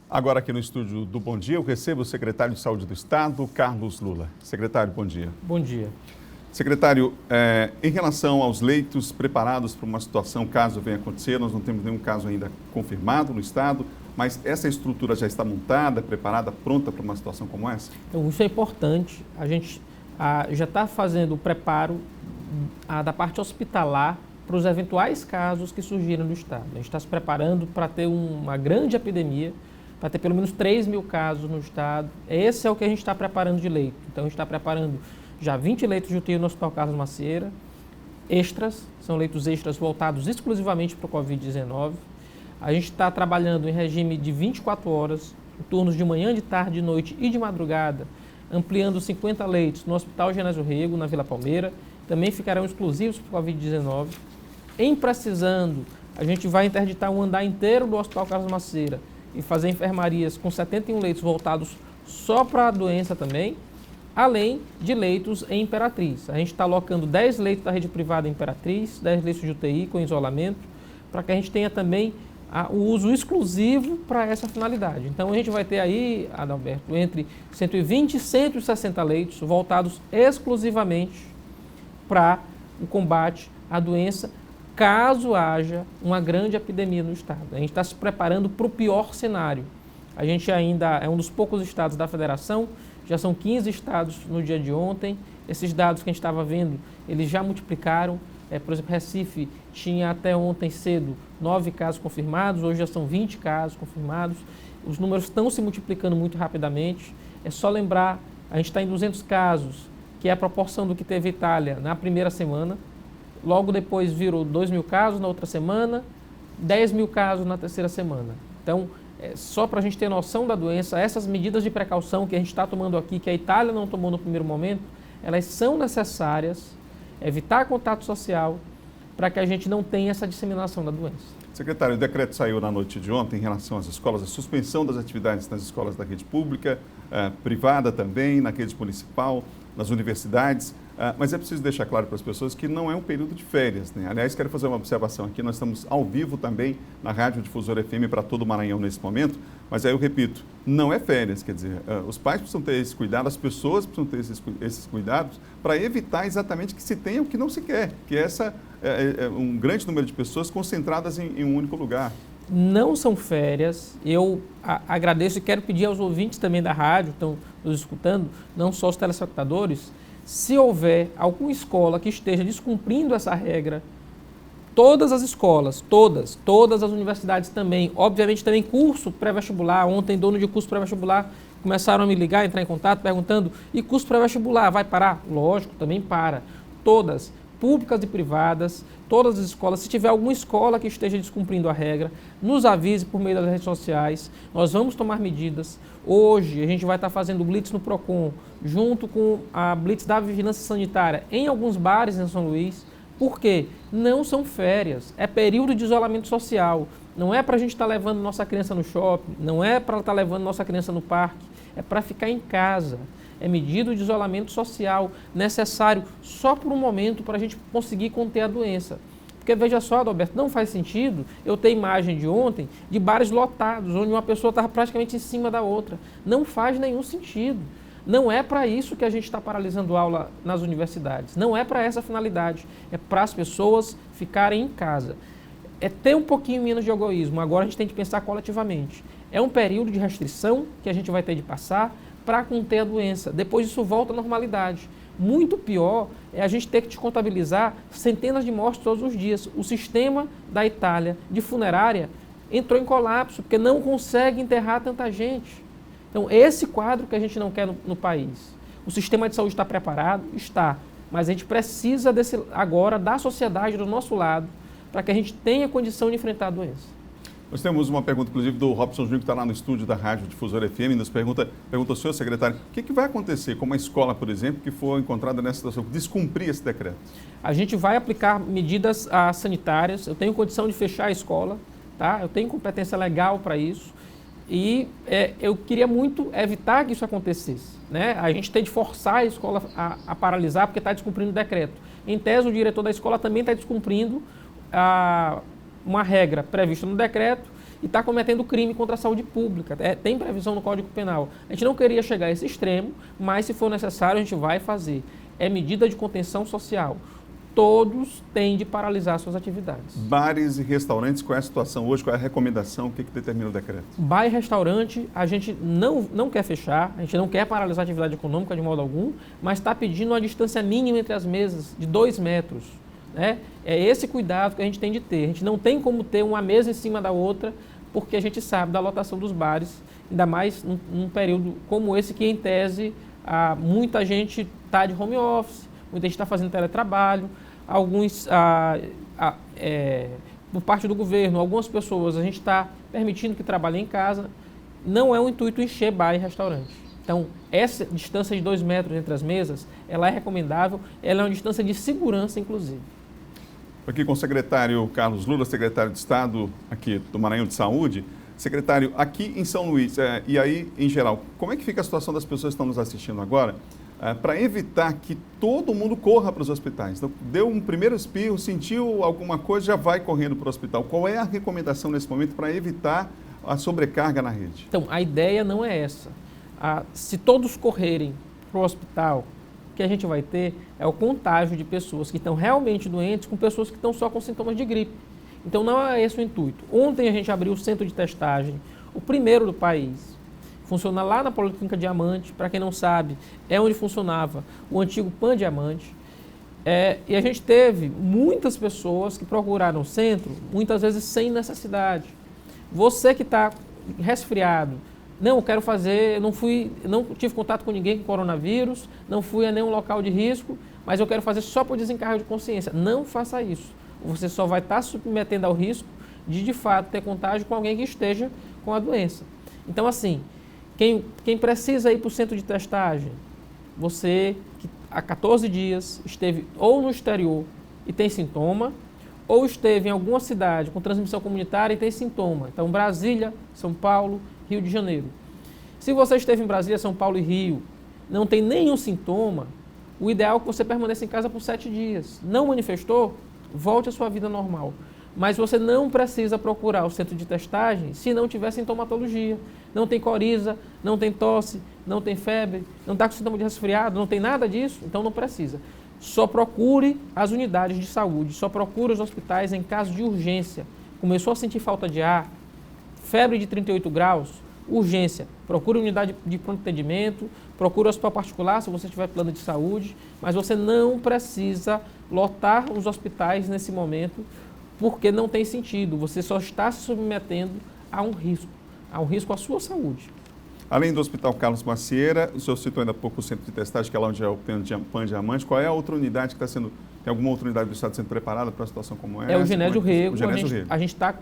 Agora aqui no estúdio do Bom Dia, eu recebo o secretário de Saúde do Estado, Carlos Lula. Secretário, bom dia. Bom dia. Secretário, em relação aos leitos preparados para uma situação, caso venha acontecer, nós não temos nenhum caso ainda confirmado no Estado, mas essa estrutura já está montada, preparada, pronta para uma situação como essa? Então, isso é importante. A gente já está fazendo o preparo da parte hospitalar para os eventuais casos que surgiram no Estado. A gente está se preparando para ter uma grande epidemia, para ter pelo menos 3 mil casos no Estado. Esse é o que a gente está preparando de leito. Então, a gente está preparando já 20 leitos de UTI no Hospital Carlos Macieira, extras, são leitos extras voltados exclusivamente para o Covid-19. A gente está trabalhando em regime de 24 horas, em turnos de manhã, de tarde, de noite e de madrugada, ampliando 50 leitos no Hospital Genésio Rego, na Vila Palmeira, também ficarão exclusivos para o Covid-19. Em precisando, a gente vai interditar um andar inteiro do Hospital Carlos Macieira e fazer enfermarias com 71 leitos voltados só para a doença também, além de leitos em Imperatriz. A gente está alocando 10 leitos da rede privada em Imperatriz, 10 leitos de UTI com isolamento, para que a gente tenha também o uso exclusivo para essa finalidade. Então, a gente vai ter aí, Adalberto, entre 120 e 160 leitos voltados exclusivamente para o combate à doença, caso haja uma grande epidemia no Estado. A gente está se preparando para o pior cenário. A gente ainda é um dos poucos estados da federação, já são 15 estados no dia de ontem. Esses dados que a gente estava vendo, eles já multiplicaram. Por exemplo, Recife tinha até ontem cedo 9 casos confirmados, hoje já são 20 casos confirmados. Os números estão se multiplicando muito rapidamente. É só lembrar, a gente está em 200 casos, que é a proporção do que teve a Itália na primeira semana. Logo depois virou 2 mil casos na outra semana, 10 mil casos na terceira semana. Então, só para a gente ter noção da doença, essas medidas de precaução que a gente está tomando aqui, que a Itália não tomou no primeiro momento, elas são necessárias, evitar contato social, para que a gente não tenha essa disseminação da doença. Secretário, o decreto saiu na noite de ontem em relação às escolas, a suspensão das atividades nas escolas da rede pública, privada também, na rede municipal, nas universidades, mas é preciso deixar claro para as pessoas que não é um período de férias, né? Aliás, quero fazer uma observação aqui, nós estamos ao vivo também na Rádio Difusora FM para todo o Maranhão nesse momento, mas aí eu repito, não é férias, quer dizer, os pais precisam ter esse cuidado, as pessoas precisam ter esses cuidados para evitar exatamente que se tenha o que não se quer, que é um grande número de pessoas concentradas em um único lugar. Não são férias, eu agradeço e quero pedir aos ouvintes também da rádio, que estão nos escutando, não só os telespectadores, se houver alguma escola que esteja descumprindo essa regra, todas as escolas, todas as universidades também, obviamente também curso pré-vestibular, ontem dono de curso pré-vestibular começaram a me ligar, entrar em contato, perguntando, e curso pré-vestibular vai parar? Lógico, também para. Todas, públicas e privadas, todas as escolas, se tiver alguma escola que esteja descumprindo a regra, nos avise por meio das redes sociais, nós vamos tomar medidas. Hoje a gente vai estar fazendo o Blitz no PROCON, junto com a Blitz da Vigilância Sanitária, em alguns bares em São Luís. Por quê? Não são férias, é período de isolamento social. Não é para a gente estar levando nossa criança no shopping, não é para estar levando nossa criança no parque, é para ficar em casa. É medida de isolamento social necessário só por um momento para a gente conseguir conter a doença. Porque veja só, Adalberto, não faz sentido eu ter imagem de ontem de bares lotados, onde uma pessoa estava praticamente em cima da outra. Não faz nenhum sentido. Não é para isso que a gente está paralisando aula nas universidades. Não é para essa finalidade. É para as pessoas ficarem em casa. É ter um pouquinho menos de egoísmo. Agora a gente tem que pensar coletivamente. É um período de restrição que a gente vai ter de passar para conter a doença. Depois isso volta à normalidade. Muito pior é a gente ter que te contabilizar centenas de mortes todos os dias. O sistema da Itália de funerária entrou em colapso, porque não consegue enterrar tanta gente. Então, esse quadro que a gente não quer no país. O sistema de saúde está preparado? Está. Mas a gente precisa agora da sociedade do nosso lado para que a gente tenha condição de enfrentar a doença. Nós temos uma pergunta, inclusive, do Robson Júnior, que está lá no estúdio da Rádio Difusora FM, nos pergunta ao senhor secretário, o que vai acontecer com uma escola, por exemplo, que for encontrada nessa situação, descumprir esse decreto? A gente vai aplicar medidas sanitárias, eu tenho condição de fechar a escola, tá? Eu tenho competência legal para isso e eu queria muito evitar que isso acontecesse, né? A gente tem de forçar a escola a paralisar porque está descumprindo o decreto. Em tese, o diretor da escola também está descumprindo uma regra prevista no decreto e está cometendo crime contra a saúde pública. Tem previsão no Código Penal. A gente não queria chegar a esse extremo, mas se for necessário a gente vai fazer. É medida de contenção social. Todos têm de paralisar suas atividades. Bares e restaurantes, qual é a situação hoje? Qual é a recomendação? O que determina o decreto? Bar e restaurante, a gente não quer fechar, a gente não quer paralisar a atividade econômica de modo algum, mas está pedindo uma distância mínima entre as mesas de 2 metros. Né? É esse cuidado que a gente tem de ter. A gente não tem como ter uma mesa em cima da outra, porque a gente sabe da lotação dos bares, ainda mais num período como esse que, em tese, muita gente está de home office, muita gente está fazendo teletrabalho, alguns, por parte do governo, algumas pessoas a gente está permitindo que trabalhem em casa. Não é o intuito encher bar e restaurante. Então, essa distância de 2 metros entre as mesas, ela é recomendável, ela é uma distância de segurança, inclusive. Aqui com o secretário Carlos Lula, secretário de Estado aqui do Maranhão de Saúde. Secretário, aqui em São Luís, e aí em geral, como é que fica a situação das pessoas que estão nos assistindo agora? Para evitar que todo mundo corra para os hospitais. Então, deu um primeiro espirro, sentiu alguma coisa, já vai correndo para o hospital. Qual é a recomendação nesse momento para evitar a sobrecarga na rede? Então, a ideia não é essa. Se todos correrem para o hospital, o que a gente vai ter é o contágio de pessoas que estão realmente doentes com pessoas que estão só com sintomas de gripe. Então, não é esse o intuito. Ontem a gente abriu o centro de testagem, o primeiro do país. Funciona lá na Policlínica Diamante. Para quem não sabe, é onde funcionava o antigo Pan Diamante. E a gente teve muitas pessoas que procuraram o centro, muitas vezes sem necessidade. Você que está resfriado, não, eu quero fazer, não tive contato com ninguém com coronavírus, não fui a nenhum local de risco, mas eu quero fazer só por desencargo de consciência. Não faça isso. Você só vai estar submetendo ao risco de fato, ter contágio com alguém que esteja com a doença. Então, assim, quem precisa ir para o centro de testagem, você que há 14 dias esteve ou no exterior e tem sintoma, ou esteve em alguma cidade com transmissão comunitária e tem sintoma. Então, Brasília, São Paulo, Rio de Janeiro. Se você esteve em Brasília, São Paulo e Rio, não tem nenhum sintoma, o ideal é que você permaneça em casa por 7 dias. Não manifestou? Volte à sua vida normal. Mas você não precisa procurar o centro de testagem se não tiver sintomatologia. Não tem coriza, não tem tosse, não tem febre, não está com sintoma de resfriado, não tem nada disso, então não precisa. Só procure as unidades de saúde, só procure os hospitais em caso de urgência. Começou a sentir falta de ar, febre de 38 graus, urgência. Procure unidade de pronto atendimento, procure o hospital particular se você tiver plano de saúde, mas você não precisa lotar os hospitais nesse momento, porque não tem sentido. Você só está se submetendo a um risco à sua saúde. Além do Hospital Carlos Macieira, o senhor citou ainda há pouco o centro de testagem, que é lá onde é o Pan Diamante. Qual é a outra unidade que está sendo... Tem alguma outra unidade do Estado sendo preparada para uma situação como essa? É o Genésio Rego. A gente está...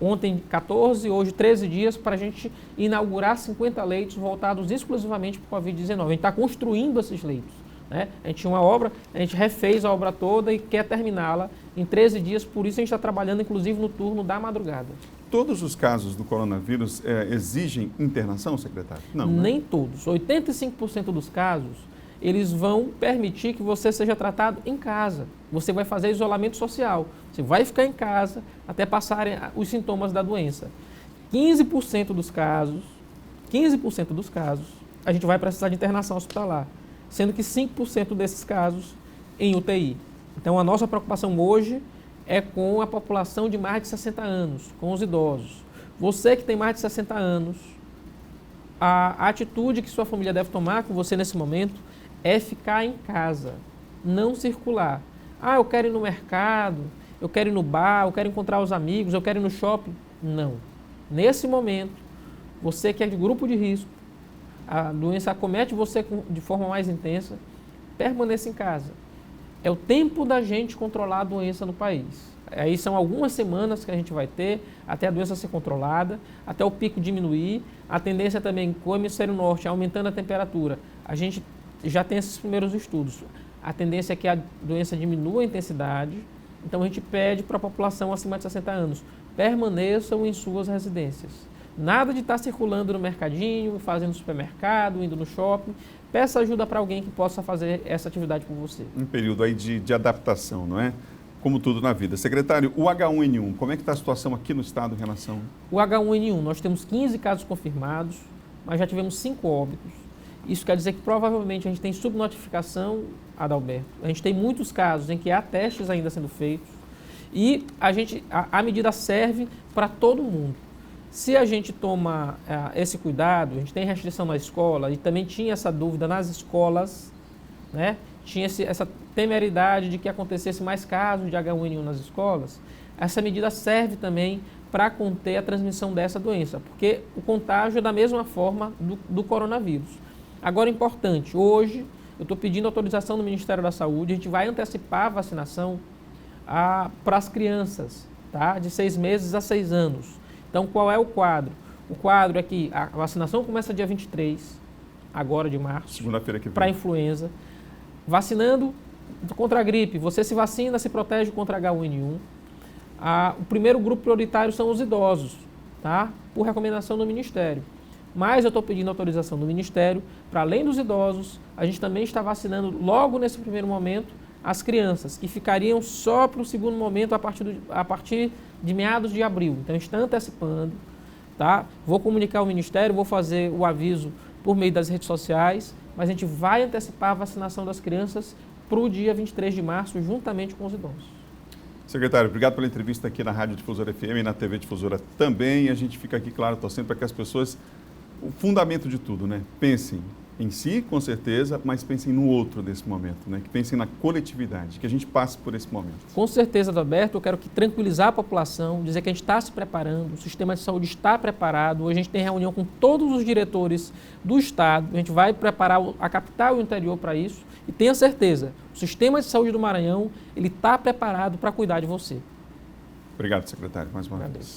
Ontem 14, hoje 13 dias para a gente inaugurar 50 leitos voltados exclusivamente para o Covid-19. A gente está construindo esses leitos. Né? A gente tinha uma obra, a gente refez a obra toda e quer terminá-la em 13 dias, por isso a gente está trabalhando inclusive no turno da madrugada. Todos os casos do coronavírus exigem internação, secretário? Não, né? Nem todos. 85% dos casos, eles vão permitir que você seja tratado em casa. Você vai fazer isolamento social. Você vai ficar em casa até passarem os sintomas da doença. 15% dos casos, a gente vai precisar de internação hospitalar, sendo que 5% desses casos em UTI. Então, a nossa preocupação hoje é com a população de mais de 60 anos, com os idosos. Você que tem mais de 60 anos, a atitude que sua família deve tomar com você nesse momento é ficar em casa, não circular. Eu quero ir no mercado, eu quero ir no bar, eu quero encontrar os amigos, eu quero ir no shopping. Não. Nesse momento, você que é de grupo de risco, a doença acomete você de forma mais intensa, permaneça em casa. É o tempo da gente controlar a doença no país. Aí são algumas semanas que a gente vai ter até a doença ser controlada, até o pico diminuir. A tendência também com o hemisfério norte aumentando a temperatura. A gente já tem esses primeiros estudos. A tendência é que a doença diminua a intensidade. Então a gente pede para a população acima de 60 anos, permaneçam em suas residências. Nada de estar circulando no mercadinho, fazendo supermercado, indo no shopping. Peça ajuda para alguém que possa fazer essa atividade com você. Um período aí de adaptação, não é? como tudo na vida. Secretário, o H1N1, como é que está a situação aqui no estado em relação? O H1N1, nós temos 15 casos confirmados, mas já tivemos 5 óbitos. Isso quer dizer que provavelmente a gente tem subnotificação, Adalberto. A gente tem muitos casos em que há testes ainda sendo feitos e a medida serve para todo mundo. Se a gente toma esse cuidado, a gente tem restrição na escola e também tinha essa dúvida nas escolas, né? Tinha essa temeridade de que acontecesse mais casos de H1N1 nas escolas, essa medida serve também para conter a transmissão dessa doença, porque o contágio é da mesma forma do coronavírus. Agora, importante, hoje eu estou pedindo autorização do Ministério da Saúde, a gente vai antecipar a vacinação para as crianças, tá? De 6 meses a 6 anos. Então, qual é o quadro? O quadro é que a vacinação começa dia 23, agora de março, segunda-feira que vem, para influenza. Vacinando contra a gripe, você se vacina, se protege contra H1N1. O primeiro grupo prioritário são os idosos, tá? Por recomendação do Ministério. Mas eu estou pedindo autorização do Ministério para, além dos idosos, a gente também está vacinando logo nesse primeiro momento as crianças, que ficariam só para o segundo momento a partir de meados de abril. Então, está antecipando, tá? Vou comunicar ao Ministério, vou fazer o aviso por meio das redes sociais, mas a gente vai antecipar a vacinação das crianças para o dia 23 de março, juntamente com os idosos. Secretário, obrigado pela entrevista aqui na Rádio Difusora FM e na TV Difusora também. A gente fica aqui, claro, torcendo para que as pessoas, o fundamento de tudo, né? Pensem em si, com certeza, mas pensem no outro nesse momento, né? Que pensem na coletividade, que a gente passe por esse momento. Com certeza, Adalberto, eu quero tranquilizar a população, dizer que a gente está se preparando, o sistema de saúde está preparado, hoje a gente tem reunião com todos os diretores do Estado, a gente vai preparar a capital e o interior para isso, e tenha certeza, o sistema de saúde do Maranhão, ele está preparado para cuidar de você. Obrigado, secretário, mais uma vez.